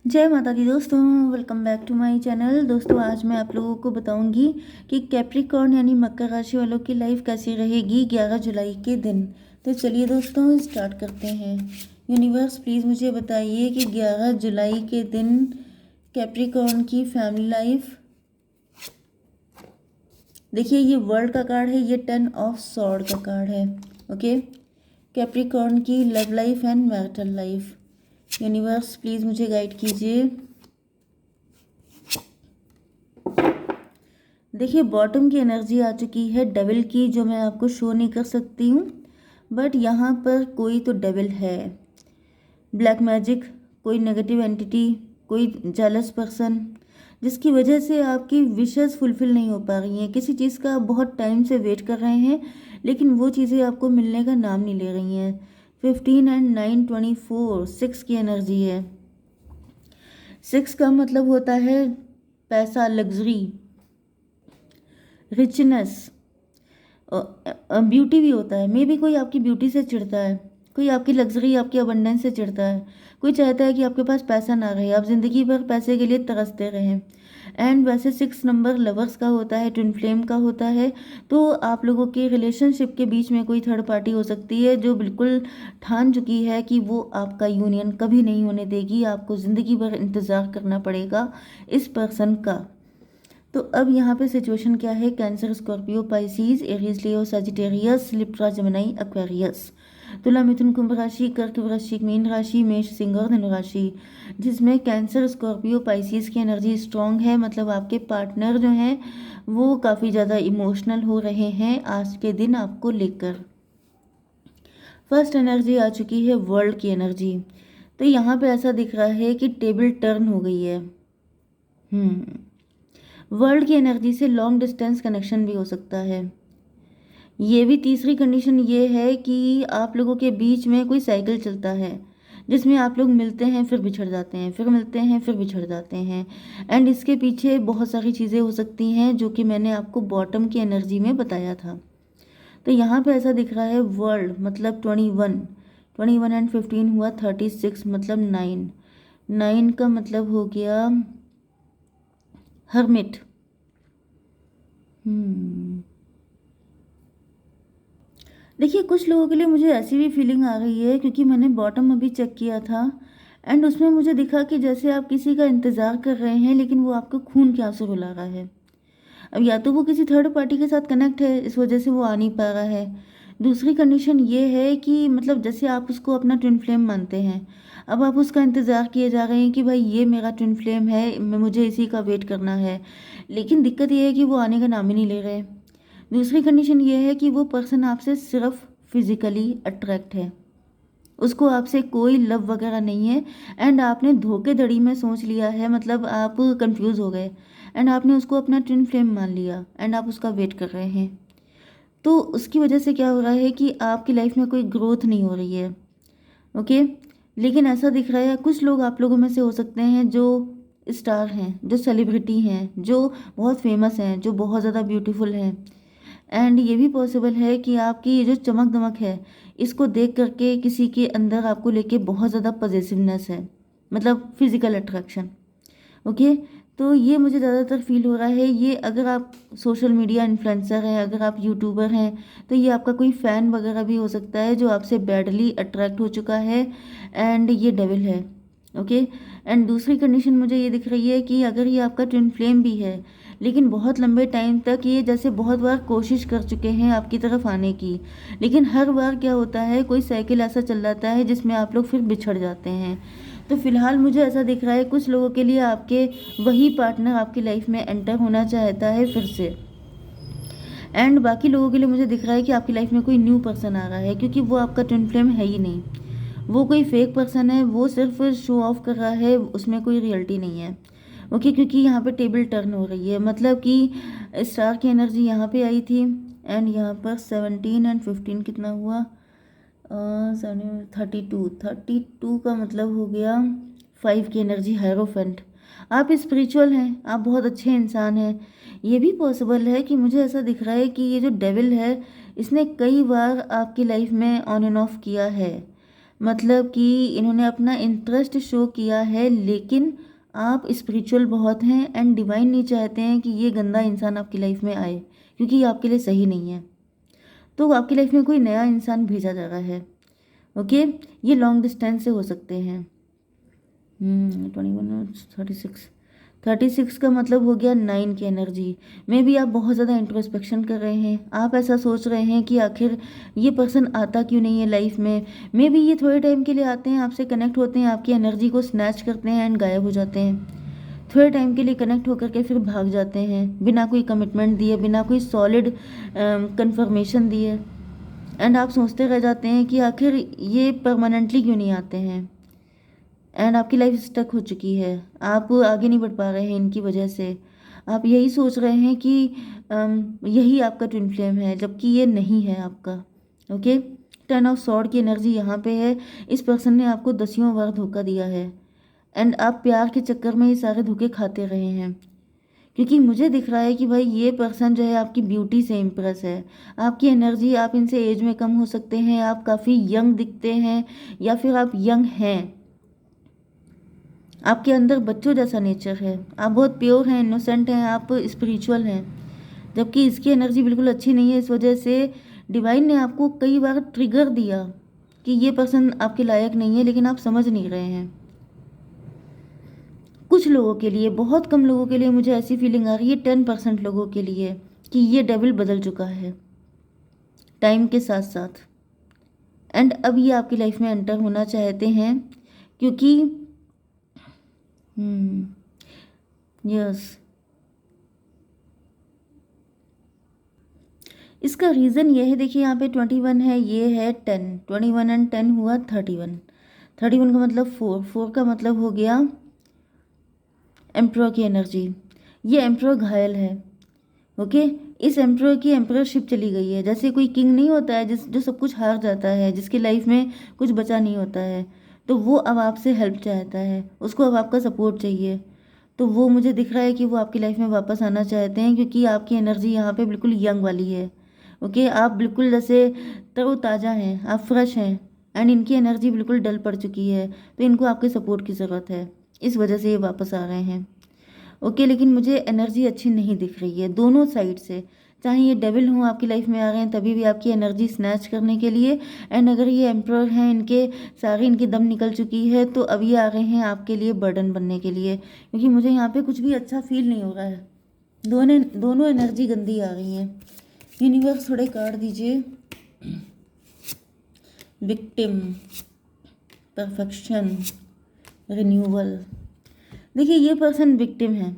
जय माता दी दोस्तों, welcome back to my channel. दोस्तों आज मैं आप लोगों को बताऊंगी कि कैप्रिकॉर्न यानी मकर राशि वालों की लाइफ कैसी रहेगी 11 जुलाई के दिन। तो चलिए दोस्तों स्टार्ट करते हैं। यूनिवर्स प्लीज़ मुझे बताइए कि 11 जुलाई के दिन कैप्रिकॉर्न की फैमिली लाइफ। देखिए ये वर्ल्ड का कार्ड है, ये 10 ऑफ सॉर्ड का कार्ड है। ओके, कैप्रिकॉर्न की love life and marital life. Universe please मुझे गाइड कीजिए। देखिए बॉटम की एनर्जी आ चुकी है डेविल की, जो मैं आपको शो नहीं कर सकती हूँ, बट यहाँ पर कोई तो डेविल है। ब्लैक मैजिक, कोई नेगेटिव एंटिटी, कोई जेलस पर्सन, जिसकी वजह से आपकी विशेस फुलफिल नहीं हो पा रही हैं। किसी चीज़ का आप बहुत टाइम से वेट कर रहे हैं, लेकिन वो चीज़ें आपको मिलने का नाम नहीं ले रही हैं। 15 एंड 9 24 6 की एनर्जी है। 6 का मतलब होता है पैसा, लग्जरी, रिचनेस, ब्यूटी भी होता है। मे बी कोई आपकी ब्यूटी से चिढ़ता है, कोई आपकी लग्जरी, आपकी अबंडेंस से चिढ़ता है, कोई चाहता है कि आपके पास पैसा ना रहे, आप ज़िंदगी भर पैसे के लिए तरसते रहें। एंड वैसे 6 नंबर लवर्स का होता है, ट्विन फ्लेम का होता है। तो आप लोगों के रिलेशनशिप के बीच में कोई थर्ड पार्टी हो सकती है जो बिल्कुल ठान चुकी है कि वो आपका यूनियन कभी नहीं होने देगी। आपको ज़िंदगी भर इंतज़ार करना पड़ेगा इस पर्सन का। तो अब यहाँ पे सिचुएशन क्या है? कैंसर, स्कॉर्पियो, पाइसीज, एरीज, लियो, सजिटेरियस, लिब्रा, जेमिनी, एक्वेरियस। तुला, मिथुन, कुंभ राशि, कर्क, वृश्चिक, मीन राशि, मेष, सिंह और धनु राशि, जिसमें कैंसर, स्कॉर्पियो, पाइसीज की एनर्जी स्ट्रांग है। मतलब आपके पार्टनर जो हैं वो काफ़ी ज़्यादा इमोशनल हो रहे हैं आज के दिन आपको लेकर। फर्स्ट एनर्जी आ चुकी है वर्ल्ड की एनर्जी। तो यहाँ पे ऐसा दिख रहा है कि टेबल टर्न हो गई है। वर्ल्ड की एनर्जी से लॉन्ग डिस्टेंस कनेक्शन भी हो सकता है। ये भी तीसरी कंडीशन ये है कि आप लोगों के बीच में कोई साइकिल चलता है जिसमें आप लोग मिलते हैं फिर बिछड़ जाते हैं, फिर मिलते हैं फिर बिछड़ जाते हैं। एंड इसके पीछे बहुत सारी चीज़ें हो सकती हैं जो कि मैंने आपको बॉटम की एनर्जी में बताया था। तो यहाँ पे ऐसा दिख रहा है वर्ल्ड मतलब 21 एंड 15 हुआ 36, मतलब 9 का मतलब हो गया हर्मिट। देखिए कुछ लोगों के लिए मुझे ऐसी भी फीलिंग आ रही है, क्योंकि मैंने बॉटम अभी चेक किया था एंड उसमें मुझे दिखा कि जैसे आप किसी का इंतज़ार कर रहे हैं लेकिन वो आपको खून के आंसू रुला रहा है। अब या तो वो किसी थर्ड पार्टी के साथ कनेक्ट है, इस वजह से वो आ नहीं पा रहा है। दूसरी कंडीशन ये है कि मतलब जैसे आप उसको अपना ट्विन फ्लेम मानते हैं, अब आप उसका इंतज़ार किए जा रहे हैं कि भाई ये मेरा ट्विन फ्लेम है, मैं मुझे इसी का वेट करना है, लेकिन दिक्कत ये है कि वो आने का नाम ही नहीं ले रहे। दूसरी कंडीशन ये है कि वो पर्सन आपसे सिर्फ फिजिकली अट्रैक्ट है, उसको आपसे कोई लव वगैरह नहीं है। एंड आपने धोखेधड़ी में सोच लिया है, मतलब आप कंफ्यूज हो गए एंड आपने उसको अपना ट्विन फ्लेम मान लिया एंड आप उसका वेट कर रहे हैं। तो उसकी वजह से क्या हो रहा है कि आपकी लाइफ में कोई ग्रोथ नहीं हो रही है। ओके, लेकिन ऐसा दिख रहा है कुछ लोग आप लोगों में से हो सकते हैं जो स्टार हैं, जो सेलिब्रिटी हैं, जो बहुत फेमस हैं, जो बहुत ज़्यादा ब्यूटीफुल हैं। एंड ये भी पॉसिबल है कि आपकी ये जो चमक दमक है इसको देख करके किसी के अंदर आपको लेके बहुत ज़्यादा पॉजिटिवनेस है, मतलब फिजिकल अट्रैक्शन। ओके, तो ये मुझे ज़्यादातर फील हो रहा है। ये अगर आप सोशल मीडिया इन्फ्लुएंसर हैं, अगर आप यूट्यूबर हैं, तो ये आपका कोई फ़ैन वगैरह भी हो सकता है जो आपसे बैडली अट्रैक्ट हो चुका है एंड ये डेविल है। ओके, एंड दूसरी कंडीशन मुझे ये दिख रही है कि अगर ये आपका ट्विन फ्लेम भी है, लेकिन बहुत लंबे टाइम तक ये जैसे बहुत बार कोशिश कर चुके हैं आपकी तरफ आने की, लेकिन हर बार क्या होता है कोई साइकिल ऐसा चल जाता है जिसमें आप लोग फिर बिछड़ जाते हैं। तो फिलहाल मुझे ऐसा दिख रहा है कुछ लोगों के लिए आपके वही पार्टनर आपकी लाइफ में एंटर होना चाहता है फिर से। एंड बाकी लोगों के लिए मुझे दिख रहा है कि आपकी लाइफ में कोई न्यू पर्सन आ रहा है, क्योंकि वो आपका ट्विन फ्लेम है ही नहीं, वो कोई फेक पर्सन है, वो सिर्फ शो ऑफ कर रहा है, उसमें कोई रियलिटी नहीं है। ओके, क्योंकि यहाँ पे टेबल टर्न हो रही है, मतलब कि स्टार की एनर्जी यहाँ पे आई थी एंड यहाँ पर 17 एंड 15 कितना हुआ, 32 का मतलब हो गया 5 की एनर्जी हायरोफेंट। आप स्पिरिचुअल हैं, आप बहुत अच्छे इंसान हैं। ये भी पॉसिबल है कि मुझे ऐसा दिख रहा है कि ये जो डेविल है इसने कई बार आपकी लाइफ में ऑन एंड ऑफ किया है, मतलब कि इन्होंने अपना इंटरेस्ट शो किया है, लेकिन आप स्पिरिचुअल बहुत हैं एंड डिवाइन नहीं चाहते हैं कि ये गंदा इंसान आपकी लाइफ में आए, क्योंकि ये आपके लिए सही नहीं है। तो आपकी लाइफ में कोई नया इंसान भेजा जा रहा है। ओके, ये लॉन्ग डिस्टेंस से हो सकते हैं। 21 36, 36 का मतलब हो गया 9 की एनर्जी। मे बी आप बहुत ज़्यादा इंट्रोस्पेक्शन कर रहे हैं। आप ऐसा सोच रहे हैं कि आखिर ये पर्सन आता क्यों नहीं है लाइफ में। मे बी ये थोड़े टाइम के लिए आते हैं, आपसे कनेक्ट होते हैं, आपकी एनर्जी को स्नैच करते हैं एंड गायब हो जाते हैं। थोड़े टाइम के लिए कनेक्ट होकर के फिर भाग जाते हैं, बिना कोई कमिटमेंट दिए, बिना कोई सॉलिड कंफर्मेशन दिए। एंड आप सोचते रह जाते हैं कि आखिर ये परमानेंटली क्यों नहीं आते हैं। एंड आपकी लाइफ स्टक हो चुकी है, आप आगे नहीं बढ़ पा रहे हैं इनकी वजह से। आप यही सोच रहे हैं कि यही आपका ट्विन फ्लेम है, जबकि ये नहीं है आपका। ओके, 10 ऑफ सॉर्ड की एनर्जी यहाँ पे है। इस पर्सन ने आपको दसियों बार धोखा दिया है एंड आप प्यार के चक्कर में ये सारे धोखे खाते रहे हैं, क्योंकि मुझे दिख रहा है कि भाई ये पर्सन जो है आपकी ब्यूटी से इम्प्रेस है, आपकी एनर्जी, आप इनसे एज में कम हो सकते हैं, आप काफ़ी यंग दिखते हैं या फिर आप यंग हैं, आपके अंदर बच्चों जैसा नेचर है, आप बहुत प्योर हैं, इनोसेंट हैं, आप स्पिरिचुअल हैं, जबकि इसकी एनर्जी बिल्कुल अच्छी नहीं है। इस वजह से डिवाइन ने आपको कई बार ट्रिगर दिया कि ये पर्सन आपके लायक नहीं है, लेकिन आप समझ नहीं रहे हैं। कुछ लोगों के लिए, बहुत कम लोगों के लिए मुझे ऐसी फीलिंग आ रही है, 10% लोगों के लिए, कि ये डेविल बदल चुका है टाइम के साथ साथ। एंड अब ये आपकी लाइफ में एंटर होना चाहते हैं, क्योंकि यस, इसका रीज़न ये है। देखिए यहाँ पे 21 है, ये है 10, 21 एंड 10 हुआ 31। 31 का मतलब 4, 4 का मतलब हो गया एम्प्रर की एनर्जी। ये एम्प्रर घायल है। ओके, इस एम्प्रर की एम्प्ररशिप चली गई है। जैसे कोई किंग नहीं होता है जो सब कुछ हार जाता है, जिसकी लाइफ में कुछ बचा नहीं होता है, तो वो अब आपसे हेल्प चाहता है, उसको अब आपका सपोर्ट चाहिए। तो वो मुझे दिख रहा है कि वो आपकी लाइफ में वापस आना चाहते हैं, क्योंकि आपकी एनर्जी यहाँ पे बिल्कुल यंग वाली है। ओके, आप बिल्कुल जैसे तरोताज़ा हैं, आप फ्रेश हैं, एंड इनकी एनर्जी बिल्कुल डल पड़ चुकी है, तो इनको आपके सपोर्ट की ज़रूरत है, इस वजह से ये वापस आ रहे हैं। ओके, लेकिन मुझे एनर्जी अच्छी नहीं दिख रही है दोनों साइड से। चाहे ये डेविल हों आपकी लाइफ में आ रहे हैं तभी भी आपकी एनर्जी स्नैच करने के लिए, एंड अगर ये एम्प्रर हैं, इनके सारे इनकी दम निकल चुकी है, तो अब ये आ रहे हैं आपके लिए बर्डन बनने के लिए, क्योंकि मुझे यहाँ पे कुछ भी अच्छा फील नहीं हो रहा है। दोनों एनर्जी गंदी आ रही हैं। यूनिवर्स थोड़े कार्ड दीजिए। Victim, perfection, renewal. देखिए ये पर्सन विक्टिम है।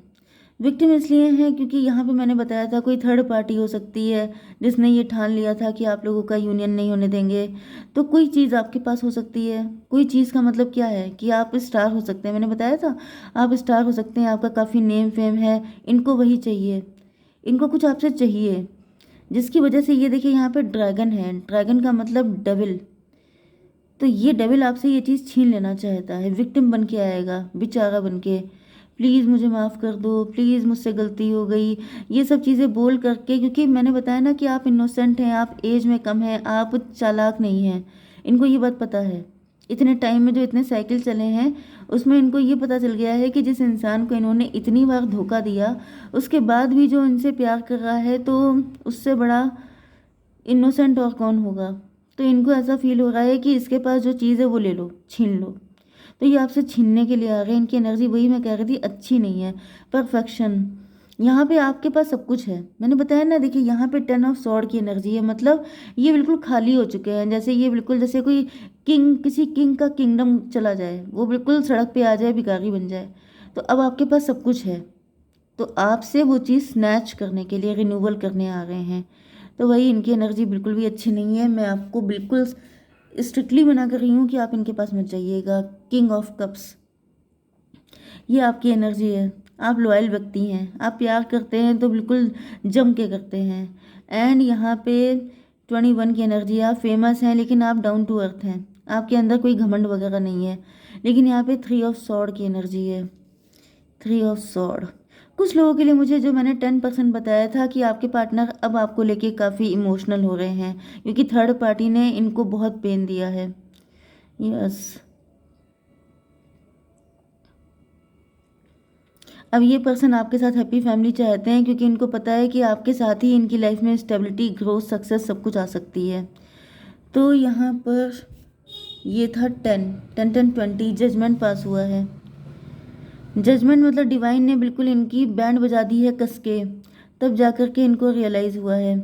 विक्टिम इसलिए है क्योंकि यहाँ पे मैंने बताया था कोई थर्ड पार्टी हो सकती है जिसने ये ठान लिया था कि आप लोगों का यूनियन नहीं होने देंगे। तो कोई चीज़ आपके पास हो सकती है। कोई चीज़ का मतलब क्या है कि आप स्टार हो सकते हैं, मैंने बताया था आप स्टार हो सकते हैं, आपका काफ़ी नेम फेम है, इनको वही चाहिए, इनको कुछ आपसे चाहिए, जिसकी वजह से ये देखिए यहाँ पे ड्रैगन है। ड्रैगन का मतलब डेविल। तो ये डेविल आपसे ये चीज़ छीन लेना चाहता है। विक्टिम बन के आएगा, बेचारा बन के, प्लीज़ मुझे माफ़ कर दो, प्लीज़ मुझसे गलती हो गई, ये सब चीज़ें बोल करके, क्योंकि मैंने बताया ना कि आप इनोसेंट हैं, आप एज में कम हैं, आप चालाक नहीं हैं। इनको ये बात पता है। इतने टाइम में जो इतने साइकिल चले हैं उसमें इनको ये पता चल गया है कि जिस इंसान को इन्होंने इतनी बार धोखा दिया, उसके बाद भी जो इनसे प्यार कर रहा है, तो उससे बड़ा इनोसेंट और कौन होगा। तो इनको ऐसा फील हो रहा है कि इसके पास जो चीज़ है वो ले लो, छीन लो। तो ये आपसे छीनने के लिए आ रहे हैं। इनकी एनर्जी, वही मैं कह रही थी, अच्छी नहीं है। परफेक्शन, यहाँ पे आपके पास सब कुछ है, मैंने बताया ना। देखिए यहाँ पे 10 ऑफ सॉर्ड की एनर्जी है, मतलब ये बिल्कुल खाली हो चुके हैं। जैसे ये बिल्कुल जैसे कोई किंग, किसी किंग का किंगडम चला जाए, वो बिल्कुल सड़क पे आ जाए, भिखारी बन जाए। तो अब आपके पास सब कुछ है, तो आपसे वो चीज़ स्नैच करने के लिए, रिन्यूअल करने आ रहे हैं। तो वही इनकी एनर्जी बिल्कुल भी अच्छी नहीं है। मैं आपको बिल्कुल स्ट्रिक्टली मना कर रही हूँ कि आप इनके पास मत जाइएगा। किंग ऑफ कप्स, ये आपकी एनर्जी है। आप लॉयल व्यक्ति हैं, आप प्यार करते हैं तो बिल्कुल जम के करते हैं। एंड यहाँ पे 21 की एनर्जी, आप फेमस हैं लेकिन आप डाउन टू अर्थ हैं, आपके अंदर कोई घमंड वगैरह नहीं है। लेकिन यहाँ पे 3 ऑफ सॉर्ड की एनर्जी है। 3 ऑफ सॉर्ड, कुछ लोगों के लिए मुझे, जो मैंने 10% बताया था कि आपके पार्टनर अब आपको लेके काफ़ी इमोशनल हो रहे हैं, क्योंकि थर्ड पार्टी ने इनको बहुत पेन दिया है। यस। अब ये पर्सन आपके साथ हैप्पी फैमिली चाहते हैं क्योंकि इनको पता है कि आपके साथ ही इनकी लाइफ में स्टेबिलिटी, ग्रोथ, सक्सेस सब कुछ आ सकती है। तो यहाँ पर ये था 10 10 10 20 जजमेंट पास हुआ है। जजमेंट मतलब डिवाइन ने बिल्कुल इनकी बैंड बजा दी है कस के, तब जा कर के इनको रियलाइज़ हुआ है।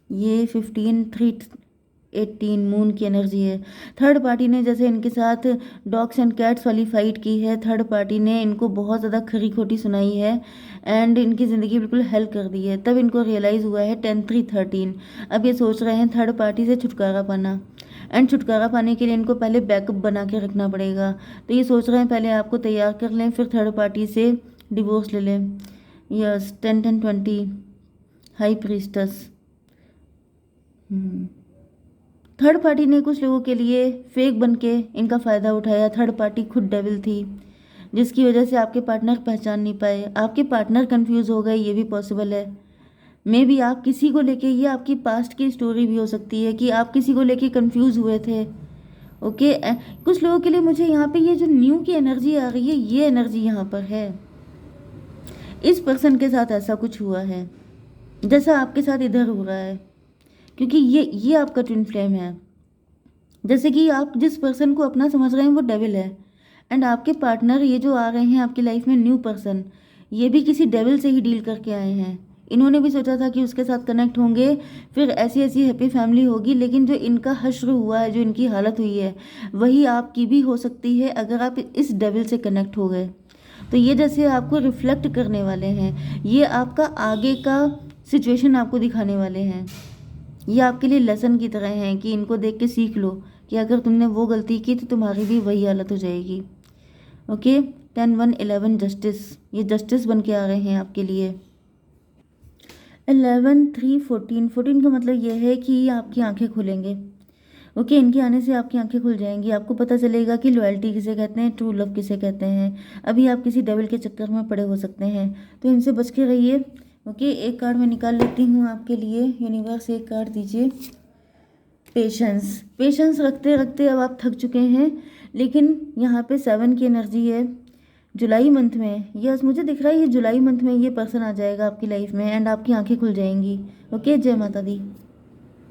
ये 15 3 18 मून की एनर्जी है। थर्ड पार्टी ने जैसे इनके साथ डॉग्स एंड कैट्स वाली फाइट की है, थर्ड पार्टी ने इनको बहुत ज़्यादा खरी खोटी सुनाई है एंड इनकी ज़िंदगी बिल्कुल हेल कर दी है, तब इनको रियलाइज़ हुआ है 10 3 13। अब ये सोच रहे हैं थर्ड पार्टी से छुटकारा पाना, एंड छुटकारा पाने के लिए इनको पहले बैकअप बना के रखना पड़ेगा। तो ये सोच रहे हैं पहले आपको तैयार कर लें, फिर थर्ड पार्टी से डिवोर्स ले लें। Yes, 10 10 20 high प्रीस्टस। थर्ड पार्टी ने कुछ लोगों के लिए फेक बन के इनका फ़ायदा उठाया। थर्ड पार्टी खुद डेविल थी, जिसकी वजह से आपके पार्टनर पहचान नहीं पाए, आपके पार्टनर कंफ्यूज हो गए, ये भी पॉसिबल है। मे बी आप किसी को लेके, ये आपकी पास्ट की स्टोरी भी हो सकती है कि आप किसी को लेके कंफ्यूज हुए थे। ओके, कुछ लोगों के लिए मुझे यहाँ पे ये जो न्यू की एनर्जी आ रही है, ये एनर्जी यहाँ पर है। इस पर्सन के साथ ऐसा कुछ हुआ है जैसा आपके साथ इधर हो रहा है, क्योंकि ये आपका ट्विन फ्लेम है। जैसे कि आप जिस पर्सन को अपना समझ रहे हैं वो डेविल है, एंड आपके पार्टनर ये जो आ रहे हैं आपकी लाइफ में न्यू पर्सन, ये भी किसी डेविल से ही डील करके आए हैं। इन्होंने भी सोचा था कि उसके साथ कनेक्ट होंगे, फिर ऐसी ऐसी हैप्पी फैमिली होगी, लेकिन जो इनका हश्र हुआ है, जो इनकी हालत हुई है, वही आपकी भी हो सकती है अगर आप इस डेविल से कनेक्ट हो गए। तो ये जैसे आपको रिफ्लेक्ट करने वाले हैं, ये आपका आगे का सिचुएशन आपको दिखाने वाले हैं। ये आपके लिए लेसन की तरह हैं कि इनको देख के सीख लो कि अगर तुमने वो गलती की तो तुम्हारी भी वही हालत हो जाएगी। ओके, 10 1 11 जस्टिस, ये जस्टिस बन के आ रहे हैं आपके लिए। 11 3 14 14 का मतलब ये है कि आपकी आंखें खुलेंगे। ओके, इनके आने से आपकी आंखें खुल जाएंगी, आपको पता चलेगा कि लॉयल्टी किसे कहते हैं, ट्रू लव किसे कहते हैं। अभी आप किसी डेविल के चक्कर में पड़े हो सकते हैं, तो इनसे बच के रहिए। ओके, एक कार्ड मैं निकाल लेती हूँ आपके लिए। यूनिवर्स एक कार्ड दीजिए। पेशेंस। पेशेंस रखते रखते अब आप थक चुके हैं, लेकिन यहाँ पे 7 की एनर्जी है। जुलाई मंथ में, यस मुझे दिख रहा है ये जुलाई मंथ में ये पर्सन आ जाएगा आपकी लाइफ में एंड आपकी आंखें खुल जाएंगी। ओके, जय माता दी।